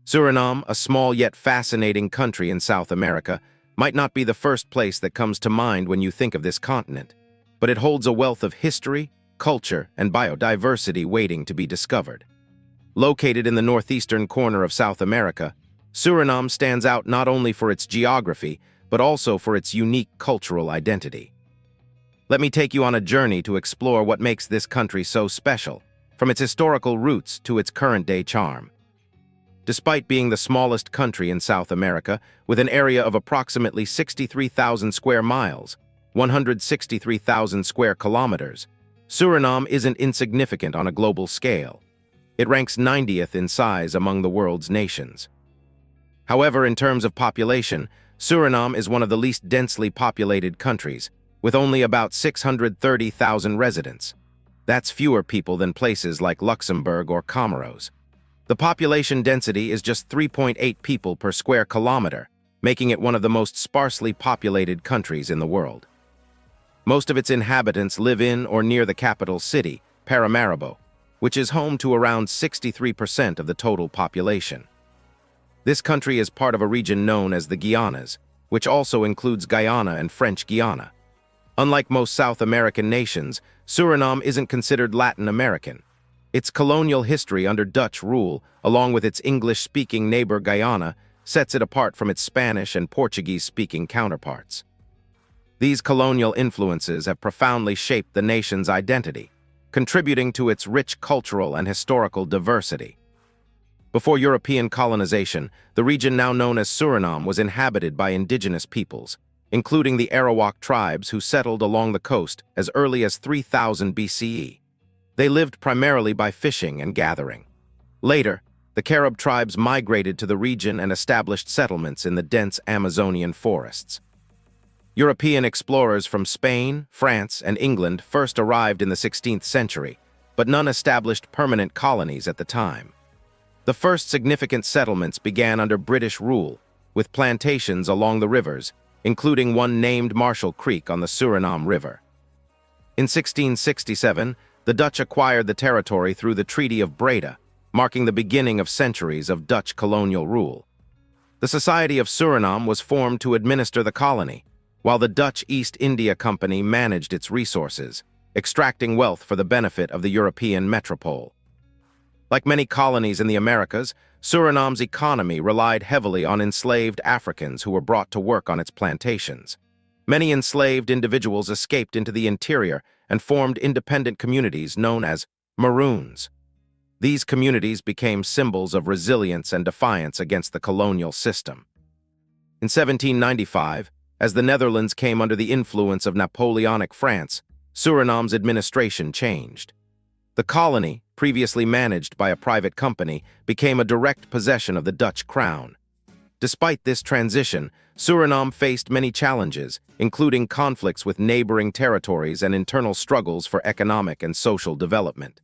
Suriname, a small yet fascinating country in South America, might not be the first place that comes to mind when you think of this continent, but it holds a wealth of history, culture, and biodiversity waiting to be discovered. Located in the northeastern corner of South America, Suriname stands out not only for its geography, but also for its unique cultural identity. Let me take you on a journey to explore what makes this country so special, from its historical roots to its current-day charm. Despite being the smallest country in South America, with an area of approximately 63,000 square miles, 163,000 square kilometers, Suriname isn't insignificant on a global scale. It ranks 90th in size among the world's nations. However, in terms of population, Suriname is one of the least densely populated countries, with only about 630,000 residents. That's fewer people than places like Luxembourg or Comoros. The population density is just 3.8 people per square kilometer, making it one of the most sparsely populated countries in the world. Most of its inhabitants live in or near the capital city, Paramaribo, which is home to around 63% of the total population. This country is part of a region known as the Guianas, which also includes Guyana and French Guiana. Unlike most South American nations, Suriname isn't considered Latin American. Its colonial history under Dutch rule, along with its English-speaking neighbor Guyana, sets it apart from its Spanish and Portuguese-speaking counterparts. These colonial influences have profoundly shaped the nation's identity, contributing to its rich cultural and historical diversity. Before European colonization, the region now known as Suriname was inhabited by indigenous peoples, including the Arawak tribes who settled along the coast as early as 3000 BCE. They lived primarily by fishing and gathering. Later, the Carib tribes migrated to the region and established settlements in the dense Amazonian forests. European explorers from Spain, France, and England first arrived in the 16th century, but none established permanent colonies at the time. The first significant settlements began under British rule, with plantations along the rivers, including one named Marshall Creek on the Suriname River. In 1667, the Dutch acquired the territory through the Treaty of Breda, marking the beginning of centuries of Dutch colonial rule. The Society of Suriname was formed to administer the colony, while the Dutch East India Company managed its resources, extracting wealth for the benefit of the European metropole. Like many colonies in the Americas, Suriname's economy relied heavily on enslaved Africans who were brought to work on its plantations. Many enslaved individuals escaped into the interior and formed independent communities known as Maroons. These communities became symbols of resilience and defiance against the colonial system. In 1795, as the Netherlands came under the influence of Napoleonic France, Suriname's administration changed. The colony, previously managed by a private company, became a direct possession of the Dutch crown. Despite this transition, Suriname faced many challenges, including conflicts with neighboring territories and internal struggles for economic and social development.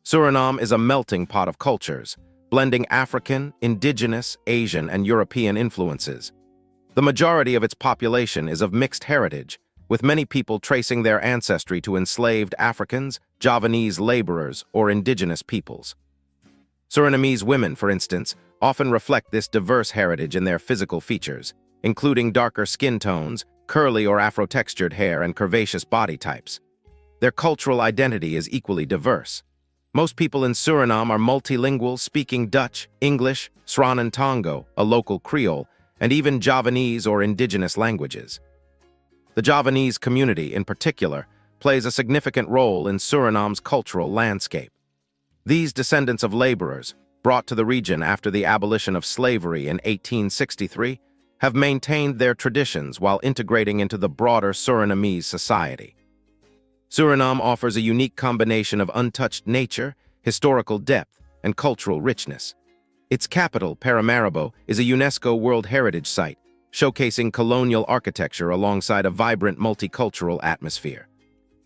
Suriname is a melting pot of cultures, blending African, indigenous, Asian, and European influences. The majority of its population is of mixed heritage, with many people tracing their ancestry to enslaved Africans, Javanese laborers, or indigenous peoples. Surinamese women, for instance, often reflect this diverse heritage in their physical features, including darker skin tones, curly or afro-textured hair, and curvaceous body types. Their cultural identity is equally diverse. Most people in Suriname are multilingual, speaking Dutch, English, Sranan Tongo, a local Creole, and even Javanese or indigenous languages. The Javanese community, in particular, plays a significant role in Suriname's cultural landscape. These descendants of laborers, brought to the region after the abolition of slavery in 1863, have maintained their traditions while integrating into the broader Surinamese society. Suriname offers a unique combination of untouched nature, historical depth, and cultural richness. Its capital, Paramaribo, is a UNESCO World Heritage Site, showcasing colonial architecture alongside a vibrant multicultural atmosphere.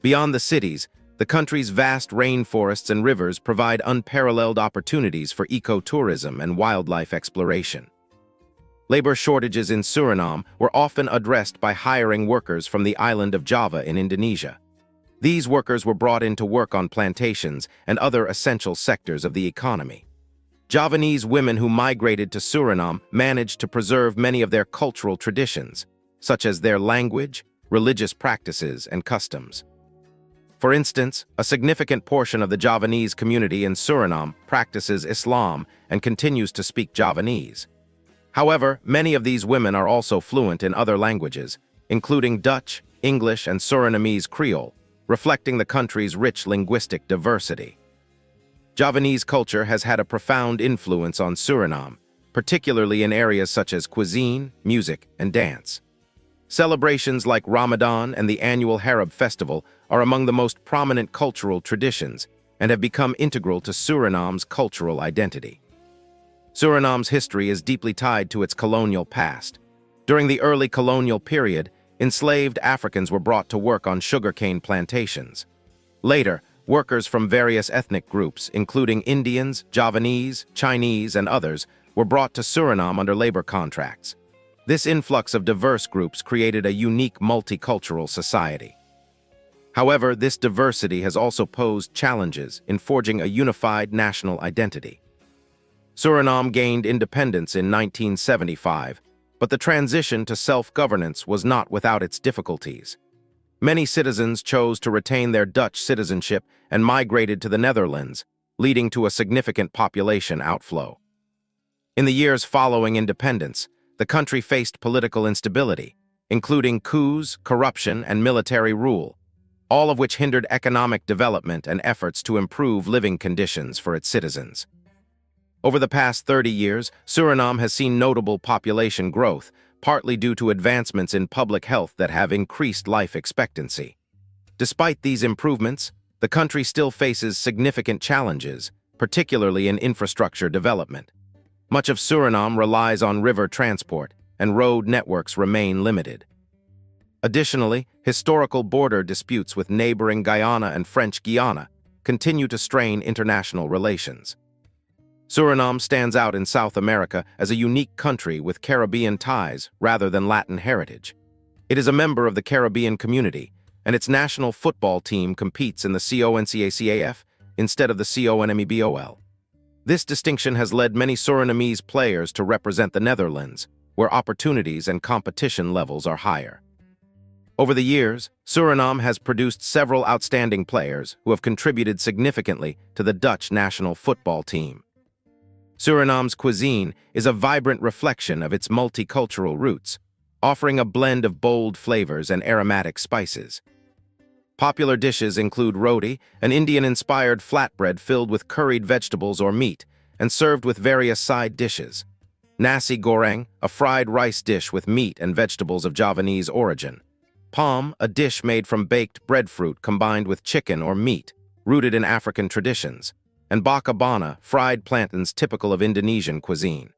Beyond the cities, the country's vast rainforests and rivers provide unparalleled opportunities for ecotourism and wildlife exploration. Labor shortages in Suriname were often addressed by hiring workers from the island of Java in Indonesia. These workers were brought in to work on plantations and other essential sectors of the economy. Javanese women who migrated to Suriname managed to preserve many of their cultural traditions, such as their language, religious practices, and customs. For instance, a significant portion of the Javanese community in Suriname practices Islam and continues to speak Javanese. However, many of these women are also fluent in other languages, including Dutch, English, and Surinamese Creole, reflecting the country's rich linguistic diversity. Javanese culture has had a profound influence on Suriname, particularly in areas such as cuisine, music, and dance. Celebrations like Ramadan and the annual Harab festival are among the most prominent cultural traditions and have become integral to Suriname's cultural identity. Suriname's history is deeply tied to its colonial past. During the early colonial period, enslaved Africans were brought to work on sugarcane plantations. Later, workers from various ethnic groups, including Indians, Javanese, Chinese, and others, were brought to Suriname under labor contracts. This influx of diverse groups created a unique multicultural society. However, this diversity has also posed challenges in forging a unified national identity. Suriname gained independence in 1975, but the transition to self-governance was not without its difficulties. Many citizens chose to retain their Dutch citizenship and migrated to the Netherlands, leading to a significant population outflow. In the years following independence, the country faced political instability, including coups, corruption, and military rule, all of which hindered economic development and efforts to improve living conditions for its citizens. Over the past 30 years, Suriname has seen notable population growth, partly due to advancements in public health that have increased life expectancy. Despite these improvements, the country still faces significant challenges, particularly in infrastructure development. Much of Suriname relies on river transport, and road networks remain limited. Additionally, historical border disputes with neighboring Guyana and French Guiana continue to strain international relations. Suriname stands out in South America as a unique country with Caribbean ties rather than Latin heritage. It is a member of the Caribbean community, and its national football team competes in the CONCACAF instead of the CONMEBOL. This distinction has led many Surinamese players to represent the Netherlands, where opportunities and competition levels are higher. Over the years, Suriname has produced several outstanding players who have contributed significantly to the Dutch national football team. Suriname's cuisine is a vibrant reflection of its multicultural roots, offering a blend of bold flavors and aromatic spices. Popular dishes include roti, an Indian-inspired flatbread filled with curried vegetables or meat, and served with various side dishes. Nasi goreng, a fried rice dish with meat and vegetables of Javanese origin. Pom, a dish made from baked breadfruit combined with chicken or meat, rooted in African traditions. And baka bana, fried plantains typical of Indonesian cuisine.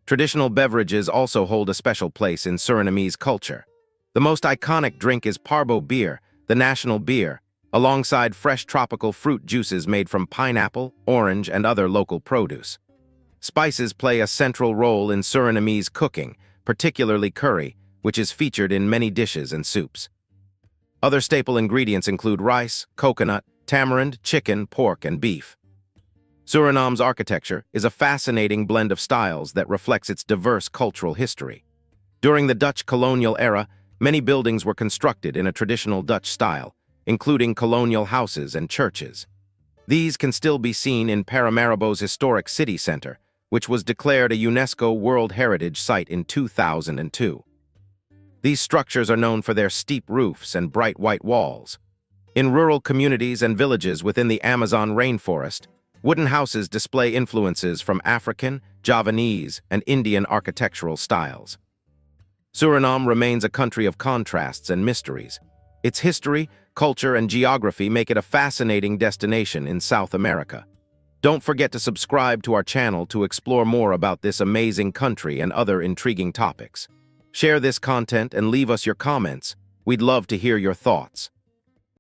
Traditional beverages also hold a special place in Surinamese culture. The most iconic drink is parbo beer, the national beer, alongside fresh tropical fruit juices made from pineapple, orange, and other local produce. Spices play a central role in Surinamese cooking, particularly curry, which is featured in many dishes and soups. Other staple ingredients include rice, coconut, tamarind, chicken, pork, and beef. Suriname's architecture is a fascinating blend of styles that reflects its diverse cultural history. During the Dutch colonial era, many buildings were constructed in a traditional Dutch style, including colonial houses and churches. These can still be seen in Paramaribo's historic city center, which was declared a UNESCO World Heritage Site in 2002. These structures are known for their steep roofs and bright white walls. In rural communities and villages within the Amazon rainforest, wooden houses display influences from African, Javanese, and Indian architectural styles. Suriname remains a country of contrasts and mysteries. Its history, culture, and geography make it a fascinating destination in South America. Don't forget to subscribe to our channel to explore more about this amazing country and other intriguing topics. Share this content and leave us your comments. We'd love to hear your thoughts.